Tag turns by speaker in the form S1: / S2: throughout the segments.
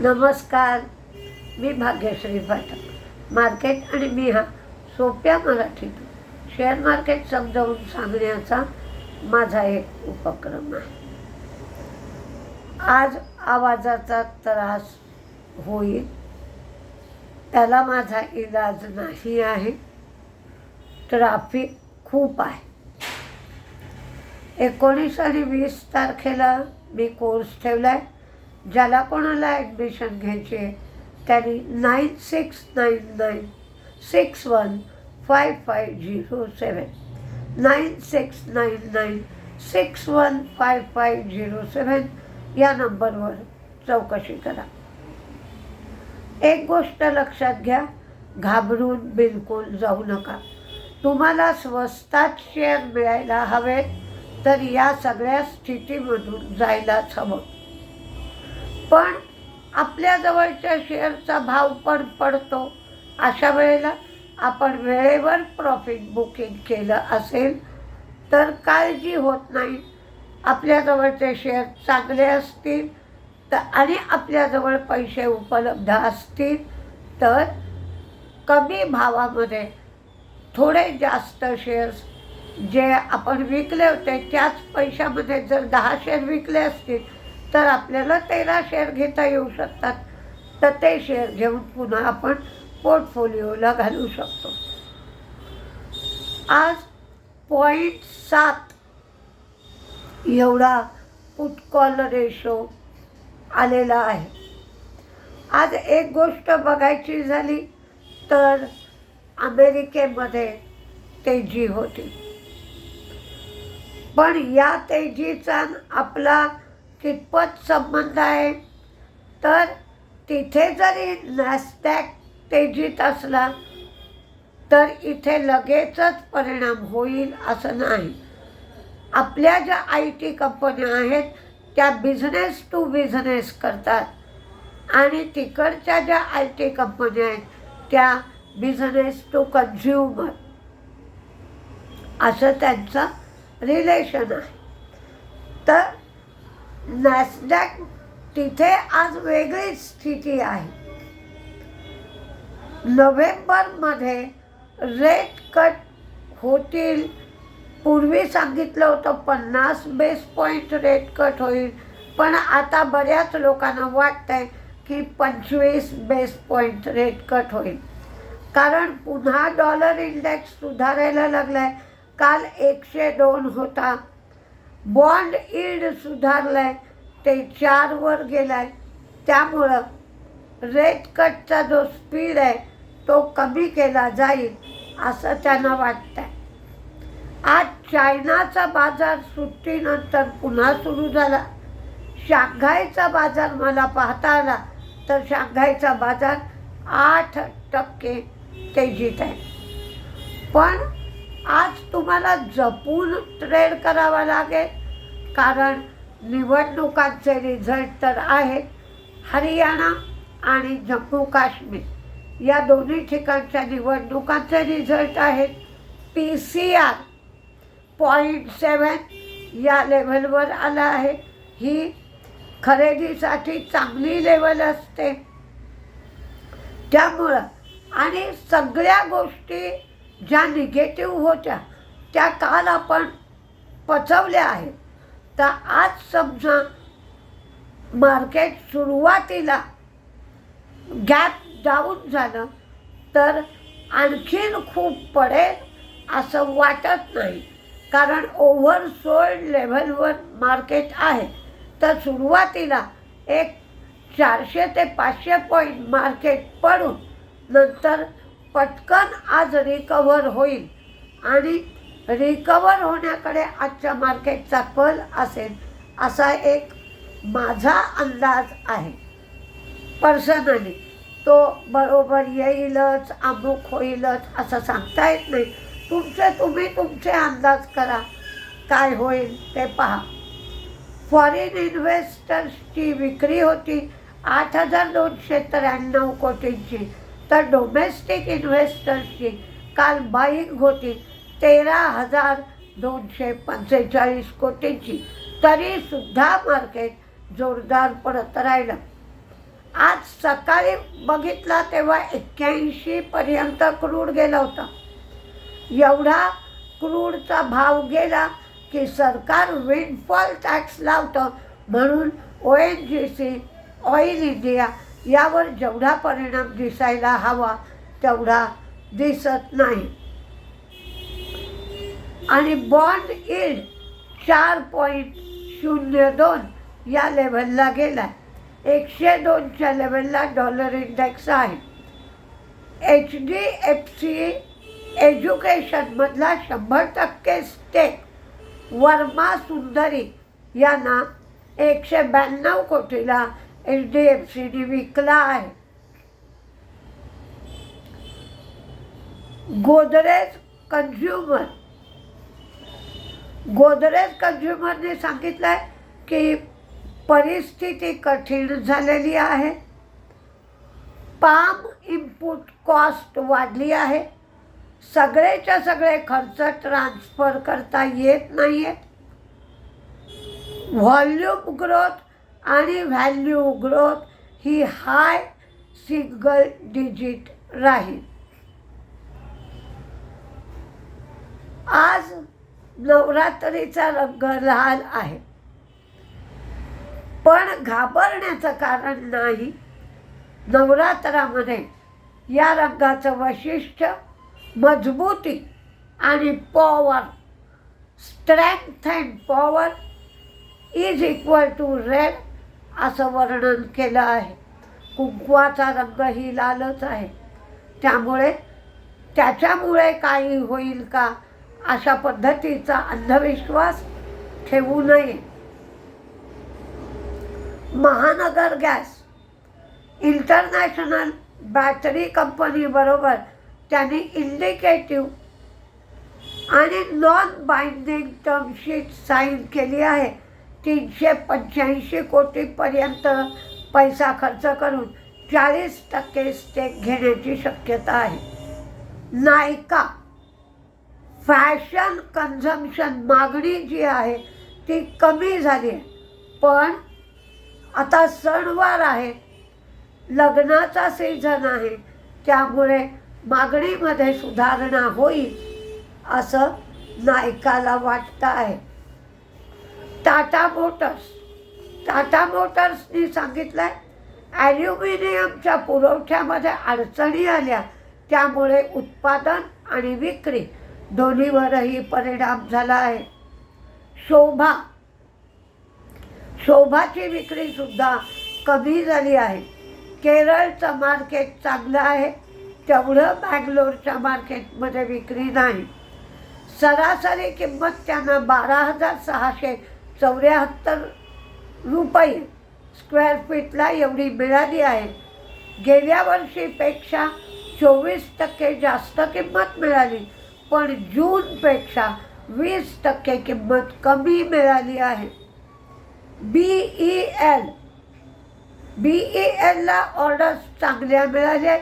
S1: नमस्कार, मी भाग्यश्री पाठक. मार्केट आणि मी हा सोप्या मराठीतून शेअर मार्केट समजावून सांगण्याचा माझा एक उपक्रम आहे. आज आवाजाचा त्रास होईल, त्याला माझा इलाज नाही आहे. ट्रॅफिक खूप आहे. 19 आणि 20 तारखेला मी कोर्स ठेवला आहे. ज्याला कोणाला ॲडमिशन घ्यायची आहे त्यांनी 9699615507 9699615507 या नंबरवर चौकशी करा. एक गोष्ट लक्षात घ्या, घाबरून बिलकुल जाऊ नका. तुम्हाला स्वस्तात शेअर मिळायला हवे तर या सगळ्या स्थितीमधून जायलाच हवं. पण आपल्या जवळच्या शेअरचा भाव पण पडतो. अशा वेळेला आपण वेळेवर प्रॉफिट बुकिंग केलं असेल तर काळजी होत नाही. आपल्याजवळचे शेअर चांगले असतील आणि आपल्याजवळ पैसे उपलब्ध असतील तर कमी भावामध्ये थोडे जास्त शेअर्स जे आपण विकले होते त्याच पैशामध्ये जर 10 शेअर विकले असतील तर आपल्याला 13 शेअर घेता येऊ शकतात. तर ते शेअर घेऊन पुन्हा आपण पोर्टफोलिओला घालू शकतो. आज 0.7 एवढा पुट कॉल रेशो आलेला आहे. आज एक गोष्ट बघायची झाली तर अमेरिकेमध्ये तेजी होती. पण या तेजीचा आपला कितपत संबंध आहे तर तिथे जरी नॅस्डॅक तेजीत असला तर इथे लगेचच परिणाम होईल असं नाही. आपल्या ज्या IT कंपन्या आहेत त्या बिझनेस टू बिझनेस करतात आणि तिकडच्या ज्या IT कंपन्या आहेत त्या बिझनेस टू कन्झ्युमर असं त्यांचं रिलेशन आहे. तर नॅस्डॅक तिथे आज वेगळी स्थिती आहे. नोव्हेंबरमध्ये रेट कट होतील. पूर्वी सांगितलं होतं 50 बेस पॉईंट रेट कट होईल, पण आता बऱ्याच लोकांना वाटतं आहे की 25 बेस पॉईंट रेट कट होईल. कारण पुन्हा डॉलर इंडेक्स सुधारायला लागला आहे. काल 102 होता. बॉन्ड यील्ड सुधारलं आहे, ते 4 वर गेला आहे. त्यामुळं रेट कटचा जो स्पीड आहे तो कमी केला जाईल असं त्यांना वाटतं आहे. आज चायनाचा बाजार सुट्टीनंतर पुन्हा सुरू झाला. शांघायचा बाजार मला पाहता आला तर शांघायचा बाजार 8% तेजीत आहे. पण आज तुम्हाला जपून ट्रेड करावा लागेल कारण निवडणुकांचे रिझल्ट तर आहेत. हरियाणा आणि जम्मू काश्मीर या दोन्ही ठिकाणच्या निवडणुकांचे रिझल्ट आहेत. PCR 0.7 या लेव्हलवर आला आहे. ही खरेदीसाठी चांगली लेवल असते. त्यामुळं आणि सगळ्या गोष्टी ज्या निगेटिव्ह होत्या त्या काल आपण पचवल्या आहेत. तर आज समजा मार्केट सुरुवातीला गॅप डाऊन झालं तर आणखीन खूप पडेल असं वाटत नाही. कारण ओव्हरसोल्ड लेव्हलवर मार्केट आहे. तर सुरुवातीला एक 400 ते 500 पॉईंट मार्केट पडून नंतर पटकन आज रिकवर होईल आणि रिकवर होण्याकडे आजच्या मार्केटचा कल असेल असा एक माझा अंदाज आहे. पर्सनली तो बरोबर येईलच अमुक होईलच असं सांगता येत नाही. तुम्ही तुमचे अंदाज करा, काय होईल ते पहा. फॉरेन इन्व्हेस्टर्सची विक्री होती 8,293 कोटींची. तर डोमेस्टिक इन्व्हेस्टर्सची काल बाईंग होती 13,245 कोटींची. तरीसुद्धा मार्केट जोरदार पडत राहिलं. आज सकाळी बघितला तेव्हा 81 पर्यंत क्रूड गेला होता. एवढा क्रूडचा भाव गेला की सरकार विंडफॉल टॅक्स लावतं, म्हणून ONGC, ऑइल इंडिया यावर जेवढा परिणाम दिसायला हवा तेवढा दिसत नाही. आणि बॉन्ड यील्ड 4.02 या लेव्हलला गेला. 102च्या लेव्हलला डॉलर इंडेक्स आहे. HDFC एज्युकेशनमधला 100% स्टेक वर्मा सुंदरी यांना 192 कोटीला HDFCने विकला आहे. गोदरेज कंझ्युमरने सांगितलं आहे की परिस्थिती कठीण झालेली आहे. पाम इनपुट कॉस्ट वाढली आहे. सगळेच्या सगळे खर्च ट्रान्सफर करता येत नाही आहे. व्हॉल्यूम ग्रोथ आणि व्हॅल्यू ग्रोथ ही हाय सिंगल डिजिट राहील. आज नवरात्रीचा रंग लाल आहे, पण घाबरण्याचं कारण नाही. नवरात्रामध्ये या रंगाचं वैशिष्ट्य मजबूती आणि power, strength and power is equal to red असं वर्णन केलं आहे. कुंकवाचा रंग ही लालच आहे, त्याच्यामुळे काही होईल का अशा पद्धतीचा अंधविश्वास ठेवू नये. महानगर गॅस इंटरनॅशनल बॅटरी कंपनीबरोबर त्यांनी इंडिकेटिव्ह आणि नॉन बाइंडिंग टर्मशीट साईन केली आहे. 385 कोटीपर्यंत पैसा खर्च करून 40% स्टेक घेण्याची शक्यता आहे. नायका फॅशन कन्झम्पशन मागणी जी आहे ती कमी झाली आहे, पण आता सणवार आहे, लग्नाचा सीझन आहे, त्यामुळे मागणीमध्ये सुधारणा होईल असं नायकाला वाटतं आहे. टाटा मोटर्सनी सांगितलं आहे ॲल्युमिनियमच्या पुरवठ्यामध्ये अडचणी आल्या, त्यामुळे उत्पादन आणि विक्री दोन्हीवरही परिणाम झाला आहे. शोभाची विक्रीसुद्धा कमी झाली आहे. केरळचं मार्केट चांगलं आहे, तेवढं बँगलोरच्या मार्केटमध्ये विक्री नाही. सरासरी किंमत त्यांना 12,674 रुपये स्क्वेअर फीटला एवढी मिळाली आहे. गेल्या वर्षीपेक्षा 24% जास्त किंमत मिळाली, पण जूनपेक्षा 20% किंमत कमी मिळाली आहे. BELला ऑर्डर्स चांगल्या मिळाल्या.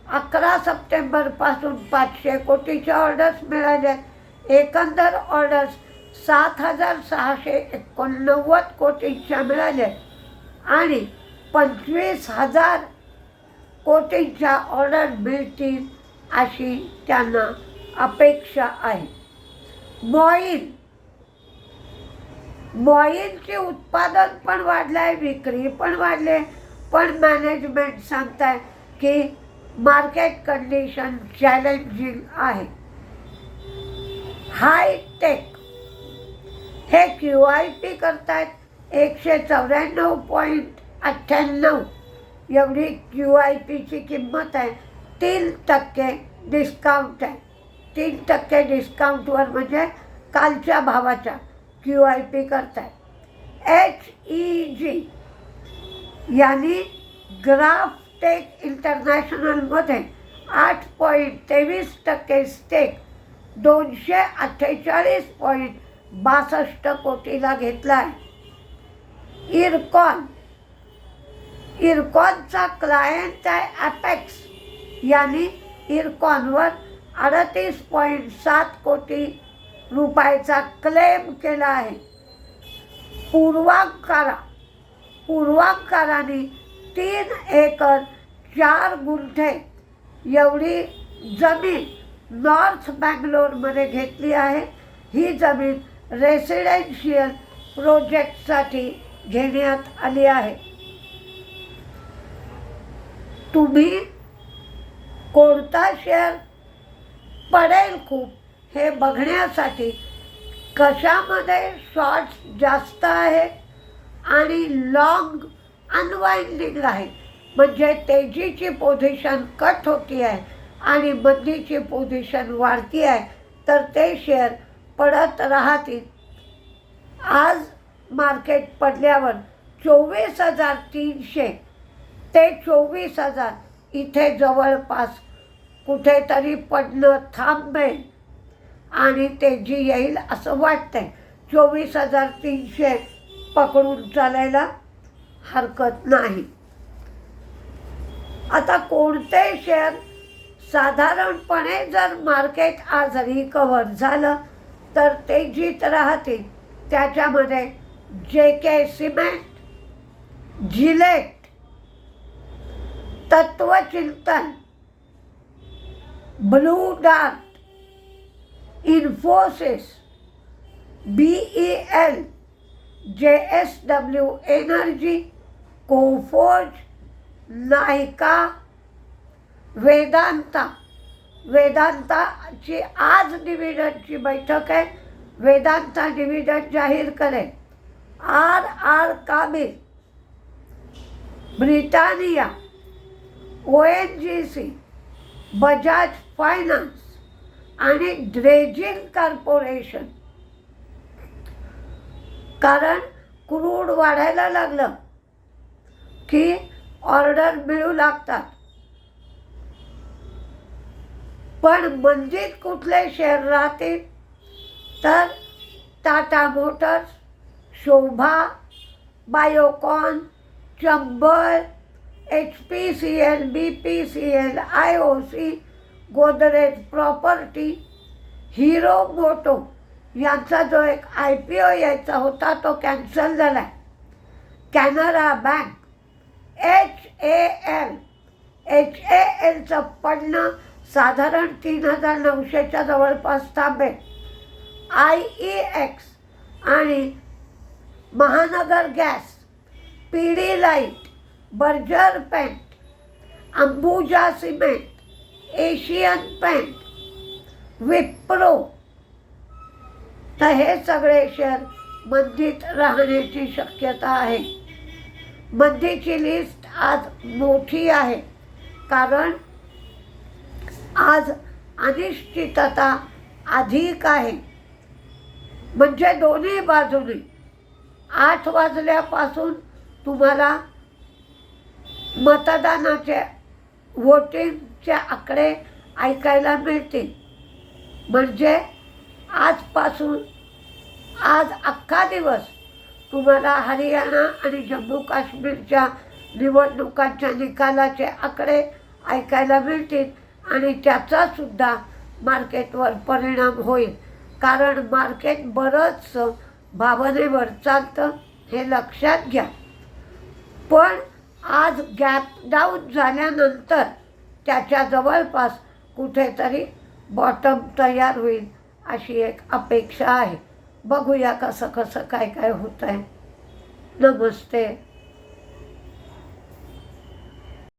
S1: 11 सप्टेंबरपासून 500 कोटीच्या ऑर्डर्स मिळाल्या. एकंदर ऑर्डर्स 7,689 कोटींच्या मिळाल्या आणि 25,000 कोटींच्या ऑर्डर मिळतील अशी त्यांना अपेक्षा आहे. मॉईलचे उत्पादन पण वाढलं आहे, विक्री पण वाढले, पण मॅनेजमेंट सांगत आहे की मार्केट कंडिशन चॅलेंजिंग आहे. हायटेक हे QIP करतायत. 194.98 एवढी QIPची किंमत आहे. 3% डिस्काउंट आहे. 3% डिस्काउंटवर म्हणजे कालच्या भावाच्या QIP करतायत. HEG यांनी ग्राफटेक इंटरनॅशनलमध्ये 8.23% स्टेक 248.62 कोटीला घेतला आहे. इरकॉनचा क्लायंट आहे ॲपेक्स यांनी इरकॉनवर 38.7 कोटी रुपयाचा क्लेम केला आहे. पूर्वांकाराने 3 एकर 4 गुंठे एवढी जमीन नॉर्थ बँगलोरमध्ये घेतली आहे. ही जमीन रेसिडेन्शियल प्रोजेक्टसाठी घेण्यात आली आहे. तुम्ही कोणता शेअर पडेल खूप हे बघण्यासाठी कशामध्ये शॉर्ट्स जास्त आहे आणि लॉंग अनवाइंडिंग आहे, म्हणजे तेजीची पोझिशन कट होती आहे आणि मंदीची पोझिशन वाढती आहे, तर ते शेअर पडत राहतील. आज मार्केट पडल्यावर 24,300 ते 24,000 इथे जवळपास कुठेतरी पडणं थांबेल आणि तेजी येईल असं वाटतंय. 24,300 पकडून चालायला हरकत नाही. आता कोणते शेअर साधारणपणे जर मार्केट आज रिकवर झालं तर तेजीत राहतील, त्याच्यामध्ये JK cement, Gillette, Tatvachintan, Blue Dart, Infosys, BEL, JSW energy, Coforge, Nykaa, वेदांताची आज डिव्हिडंडची बैठक आहे. वेदांता डिव्हिडंड जाहीर करेल. RR काबिल, ब्रिटानिया, ONGC, बजाज फायनान्स आणि ड्रेजिंग कॉर्पोरेशन. कारण क्रूड वाढायला लागलं की ऑर्डर मिळू लागतात. पण मंदीत कुठले शेअर राहतील तर Tata Motors, Sobha, Biocon, Chambal, HPCL, BPCL, IOC, Godrej property, Hero Moto यांचा जो एक IPO यायचा होता तो कॅन्सल झाला आहे. कॅनरा बँक, HALचं पडणं साधारण 3,900च्या जवळपास थांबेल. IEX आणि Mahanagar gas, PD light, Berger paint, Ambuja cement, Asian paint, Wipro, तर हे सगळे शेअर मंदीत राहण्याची शक्यता आहे. मंदीची लिस्ट आज मोठी आहे कारण आज अनिश्चितता अधिक आहे. म्हणजे दोन्ही बाजूने 8 वाजल्यापासून तुम्हाला मतदानाचे व्होटिंगचे आकडे ऐकायला मिळतील. म्हणजे आजपासून आज अख्खा दिवस तुम्हाला हरियाणा आणि जम्मू काश्मीरच्या निवडणुकांच्या निकालाचे आकडे ऐकायला मिळतील आणि त्याचासुद्धा मार्केटवर परिणाम होईल. कारण मार्केट बरंचसं भावनेवर चालतं हे लक्षात घ्या. पण आज गॅप डाऊन झाल्यानंतर त्याच्या जवळपास कुठेतरी बॉटम तयार होईल अशी एक अपेक्षा आहे. बघूया कसं काय होत आहे. नमस्ते.